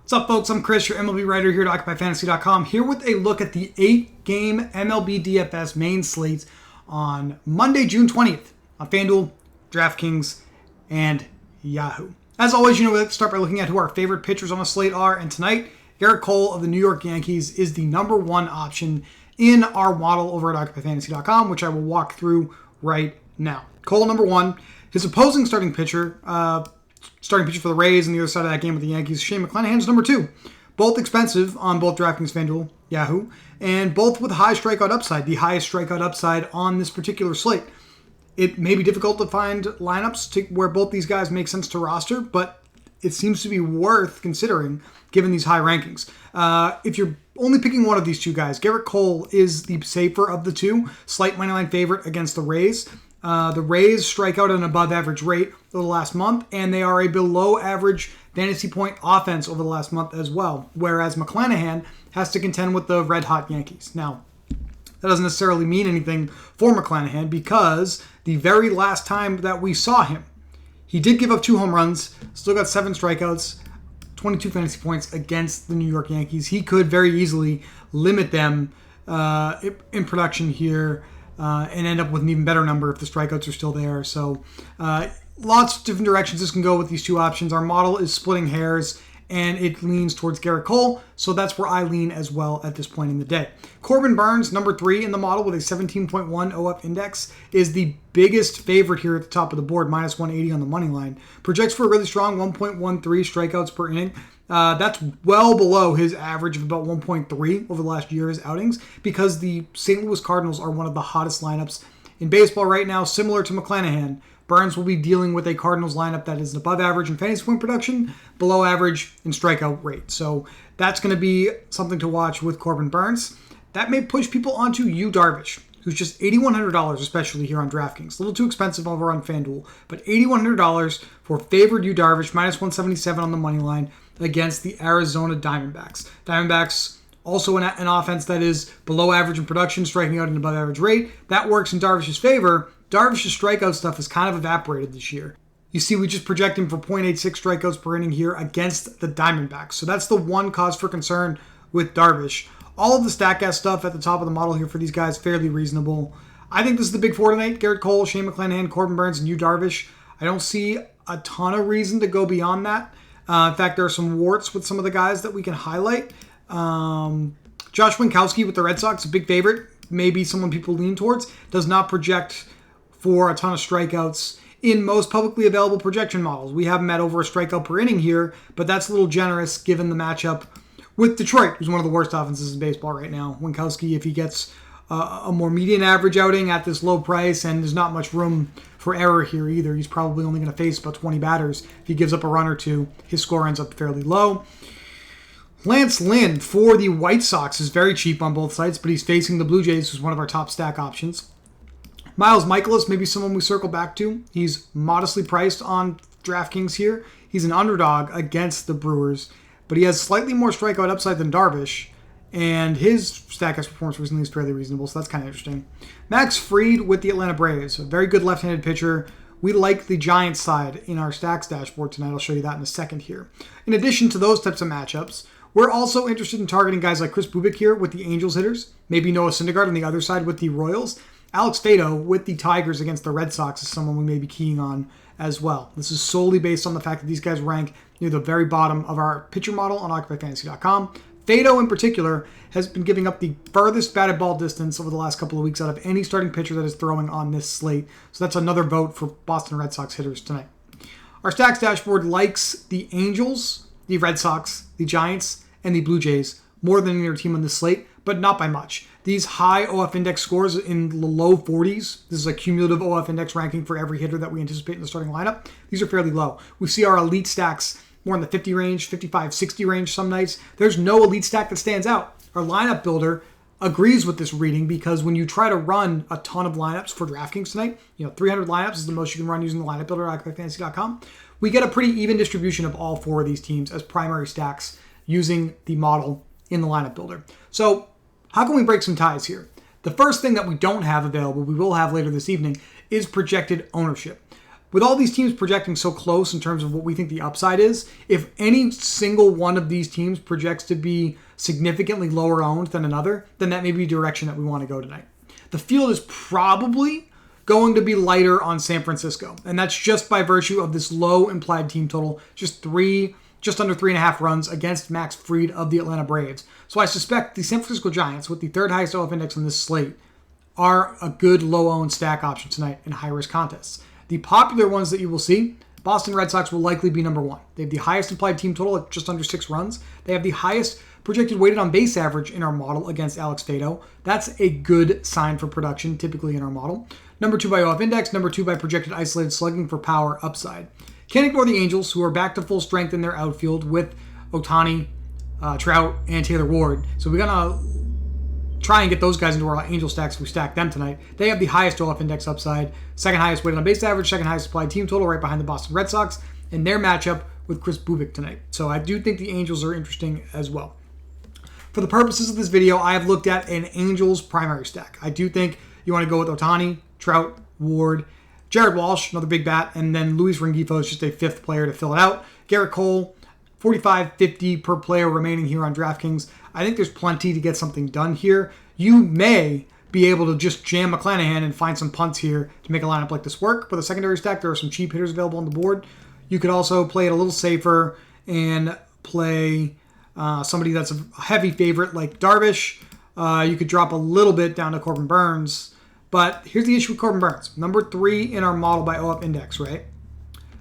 What's up, folks? I'm Chris, your MLB writer here at OccupyFantasy.com, here with a look at the 8-game MLB DFS main slate on Monday, June 20th on FanDuel, DraftKings, and Yahoo. As always, let's start by looking at who our favorite pitchers on the slate are, and tonight, Gerrit Cole of the New York Yankees is the number one option in our model over at OccupyFantasy.com, which I will walk through right now. Cole, number one. His opposing starting pitcher for the Rays on the other side of that game with the Yankees, Shane McClanahan's number two. Both expensive on both DraftKings, FanDuel, Yahoo, and both with high strikeout upside, the highest strikeout upside on this particular slate. It may be difficult to find lineups where both these guys make sense to roster, but it seems to be worth considering given these high rankings. If you're only picking one of these two guys, Gerrit Cole is the safer of the two, slight money line favorite against the Rays. The Rays strike out at an above average rate over the last month, and they are a below average fantasy point offense over the last month as well, whereas McClanahan has to contend with the red hot Yankees. Now, that doesn't necessarily mean anything for McClanahan because the very last time that we saw him, he did give up 2 home runs, still got 7 strikeouts, 22 fantasy points against the New York Yankees. He could very easily limit them in production here and end up with an even better number if the strikeouts are still there. So lots of different directions this can go with these two options. Our model is splitting hairs, and it leans towards Gerrit Cole, so that's where I lean as well at this point in the day. Corbin Burnes, number 3 in the model with a 17.1 OF index, is the biggest favorite here at the top of the board, minus 180 on the money line. Projects for a really strong 1.13 strikeouts per inning. That's well below his average of about 1.3 over the last year's outings because the St. Louis Cardinals are one of the hottest lineups in baseball right now, similar to McClanahan. Burnes will be dealing with a Cardinals lineup that is above average in fantasy point production, below average in strikeout rate. So that's going to be something to watch with Corbin Burnes. That may push people onto Yu Darvish, who's just $8,100, especially here on DraftKings. A little too expensive over on FanDuel, but $8,100 for favored Yu Darvish, minus 177 on the money line against the Arizona Diamondbacks. Diamondbacks also an offense that is below average in production, striking out at an above average rate. That works in Darvish's favor. Darvish's strikeout stuff has kind of evaporated this year. You see, we just project him for 0.86 strikeouts per inning here against the Diamondbacks. So that's the one cause for concern with Darvish. All of the StatCast stuff at the top of the model here for these guys, fairly reasonable. I think this is the big four tonight. Gerrit Cole, Shane McClanahan, Corbin Burnes, and Yu Darvish. I don't see a ton of reason to go beyond that. In fact, there are some warts with some of the guys that we can highlight. Josh Winkowski with the Red Sox, a big favorite. Maybe someone people lean towards. Does not project for a ton of strikeouts in most publicly available projection models. We have him at over a strikeout per inning here, but that's a little generous given the matchup with Detroit, who's one of the worst offenses in baseball right now. Winkowski, if he gets a more median average outing at this low price, and there's not much room for error here either. He's probably only going to face about 20 batters. If he gives up a run or two, his score ends up fairly low. Lance Lynn for the White Sox is very cheap on both sides, but he's facing the Blue Jays, who's one of our top stack options. Miles Michaelis may be someone we circle back to. He's modestly priced on DraftKings here. He's an underdog against the Brewers, but he has slightly more strikeout upside than Darvish, and his StatCast performance recently is fairly reasonable, so that's kind of interesting. Max Fried with the Atlanta Braves, a very good left-handed pitcher. We like the Giants side in our stacks dashboard tonight. I'll show you that in a second here. In addition to those types of matchups, we're also interested in targeting guys like Chris Bubik here with the Angels hitters, maybe Noah Syndergaard on the other side with the Royals. Alex Faedo with the Tigers against the Red Sox is someone we may be keying on as well. This is solely based on the fact that these guys rank near the very bottom of our pitcher model on OccupyFantasy.com. Faedo in particular has been giving up the furthest batted ball distance over the last couple of weeks out of any starting pitcher that is throwing on this slate. So that's another vote for Boston Red Sox hitters tonight. Our stacks dashboard likes the Angels, the Red Sox, the Giants, and the Blue Jays more than any other team on this slate, but not by much. These high OF index scores in the low 40s, this is a cumulative OF index ranking for every hitter that we anticipate in the starting lineup. These are fairly low. We see our elite stacks more in the 50 range, 55, 60 range some nights. There's no elite stack that stands out. Our lineup builder agrees with this reading because when you try to run a ton of lineups for DraftKings tonight, 300 lineups is the most you can run using the lineup builder at OccupyFantasy.com. We get a pretty even distribution of all 4 of these teams as primary stacks using the model in the lineup builder. So how can we break some ties here? The first thing that we don't have available, we will have later this evening, is projected ownership. with all these teams projecting so close in terms of what we think the upside is, if any single one of these teams projects to be significantly lower owned than another, then that may be a direction that we want to go tonight. The field is probably going to be lighter on San Francisco, and that's just by virtue of this low implied team total, just under 3.5 runs against Max Fried of the Atlanta Braves. So I suspect the San Francisco Giants, with the third highest OF index on this slate, are a good low-owned stack option tonight in high-risk contests. The popular ones that you will see, Boston Red Sox will likely be number one. They have the highest implied team total at just under 6 runs. They have the highest projected weighted on base average in our model against Alex Faedo. That's a good sign for production, typically in our model. Number 2 by OF index, number 2 by projected isolated slugging for power upside. Can't ignore the Angels, who are back to full strength in their outfield with Ohtani, Trout, and Taylor Ward. So we're going to try and get those guys into our Angel stacks if we stack them tonight. They have the highest OF index upside, second highest weighted on base average, second highest applied team total, right behind the Boston Red Sox, and their matchup with Chris Bubik tonight. So I do think the Angels are interesting as well. For the purposes of this video, I have looked at an Angels primary stack. I do think you want to go with Ohtani, Trout, Ward, Jared Walsh, another big bat, and then Luis Rengifo is just a fifth player to fill it out. Garrett Cole, 45.50 per player remaining here on DraftKings. I think there's plenty to get something done here. You may be able to just jam McClanahan and find some punts here to make a lineup like this work. For the secondary stack, there are some cheap hitters available on the board. You could also play it a little safer and play somebody that's a heavy favorite like Darvish. You could drop a little bit down to Corbin Burns. But here's the issue with Corbin Burns. Number 3 in our model by OF index, right?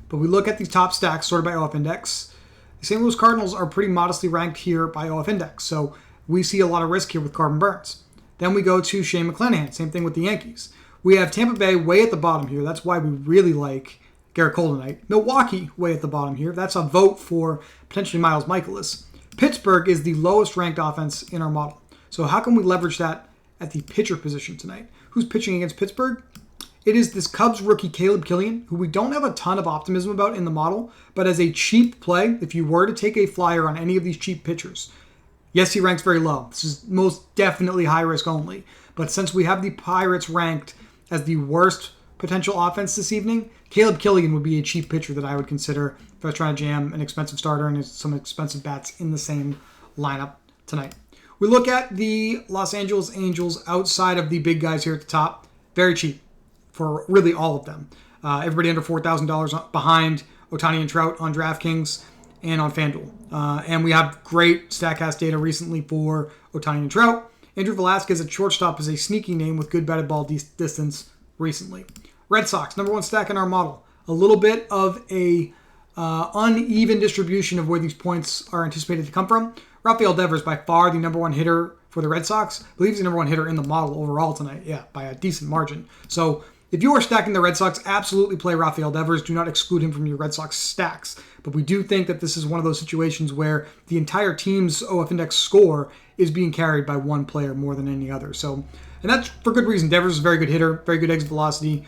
But we look at these top stacks sorted by OF index. The St. Louis Cardinals are pretty modestly ranked here by OF index, so we see a lot of risk here with Corbin Burns. Then we go to Shane McClanahan, same thing with the Yankees. We have Tampa Bay way at the bottom here. That's why we really like Garrett Cole tonight. Milwaukee way at the bottom here. That's a vote for potentially Miles Mikolas. Pittsburgh is the lowest ranked offense in our model. So how can we leverage that at the pitcher position tonight? Who's pitching against Pittsburgh? It is this Cubs rookie Caleb Killian, who we don't have a ton of optimism about in the model, but as a cheap play, if you were to take a flyer on any of these cheap pitchers, yes, he ranks very low. This is most definitely high risk only. But since we have the Pirates ranked as the worst potential offense this evening, Caleb Killian would be a cheap pitcher that I would consider if I was trying to jam an expensive starter and some expensive bats in the same lineup tonight. We look at the Los Angeles Angels outside of the big guys here at the top. Very cheap for really all of them. Everybody under $4,000 behind Ohtani and Trout on DraftKings and on FanDuel. And we have great StatCast data recently for Ohtani and Trout. Andrew Velasquez at shortstop is a sneaky name with good batted ball distance recently. Red Sox, number 1 stack in our model. A little bit of a uneven distribution of where these points are anticipated to come from. Rafael Devers, by far the number 1 hitter for the Red Sox. I believe he's the number 1 hitter in the model overall tonight. Yeah, by a decent margin. So if you are stacking the Red Sox, absolutely play Rafael Devers. Do not exclude him from your Red Sox stacks. But we do think that this is one of those situations where the entire team's OF index score is being carried by one player more than any other. So, and that's for good reason. Devers is a very good hitter, very good exit velocity.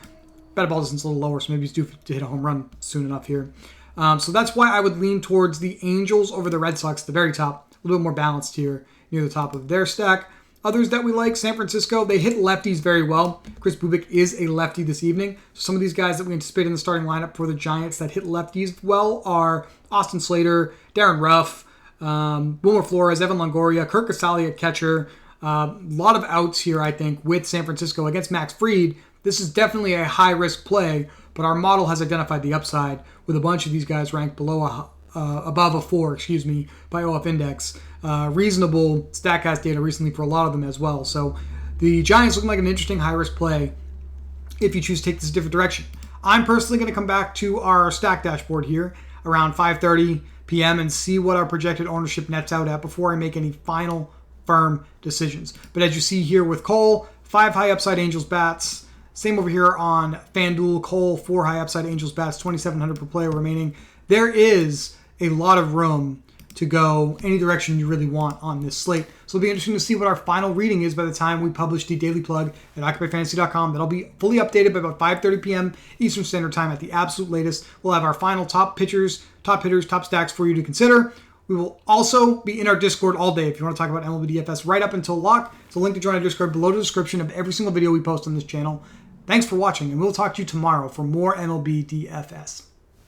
Batted ball distance a little lower, so maybe he's due to hit a home run soon enough here. So that's why I would lean towards the Angels over the Red Sox at the very top. A little bit more balanced here near the top of their stack. Others that we like, San Francisco, they hit lefties very well. Chris Bubik is a lefty this evening. So some of these guys that we anticipate in the starting lineup for the Giants that hit lefties well are Austin Slater, Darren Ruff, Wilmer Flores, Evan Longoria, Kirk Casale at catcher. A lot of outs here, I think, with San Francisco against Max Fried. This is definitely a high-risk play, but our model has identified the upside with a bunch of these guys ranked above a 4, by OF index. Reasonable StatCast data recently for a lot of them as well. So the Giants looking like an interesting high-risk play if you choose to take this a different direction. I'm personally going to come back to our stack dashboard here around 5:30 p.m. and see what our projected ownership nets out at before I make any final firm decisions. But as you see here with Cole, 5 high upside Angels bats. Same over here on FanDuel. Cole, 4 high upside Angels bats, 2,700 per player remaining. There is a lot of room to go any direction you really want on this slate. So it'll be interesting to see what our final reading is by the time we publish the daily plug at OccupyFantasy.com. That'll be fully updated by about 5:30 p.m. Eastern Standard Time at the absolute latest. We'll have our final top pitchers, top hitters, top stacks for you to consider. We will also be in our Discord all day if you want to talk about MLB DFS right up until lock. It's a link to join our Discord below the description of every single video we post on this channel. Thanks for watching, and we'll talk to you tomorrow for more MLB DFS.